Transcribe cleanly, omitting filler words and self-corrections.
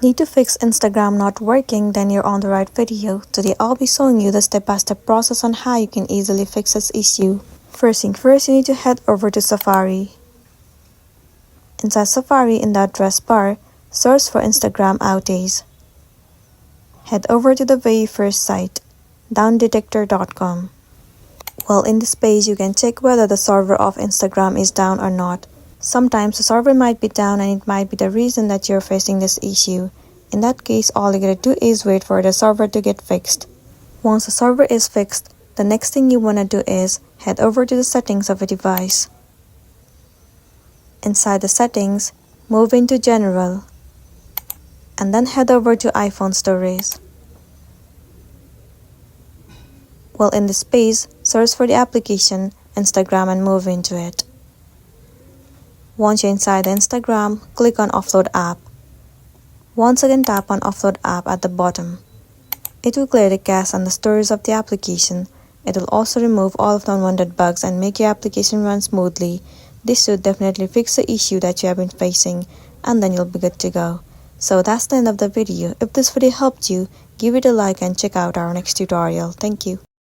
Need to fix Instagram not working? Then you're on the right video. Today I'll be showing you the step-by-step process on how you can easily fix this issue. First thing first, you need to head over to Safari. Inside Safari, in the address bar, search for Instagram outage. Head over to the very first site, downdetector.com. Well, in this page you can check whether the server of Instagram is down or not. Sometimes the server might be down and it might be the reason that you're facing this issue. In that case, all you gotta do is wait for the server to get fixed. Once the server is fixed, the next thing you wanna do is head over to the settings of a device. Inside the settings, move into General, and then head over to iPhone storage. Well, in this page, search for the application Instagram and move into it. Once you're inside the Instagram, click on Offload App. Once again, tap on Offload App at the bottom. It will clear the cache and the storage of the application. It will also remove all of the unwanted bugs and make your application run smoothly. This should definitely fix the issue that you have been facing, and then you'll be good to go. So that's the end of the video. If this video helped you, give it a like and check out our next tutorial. Thank you.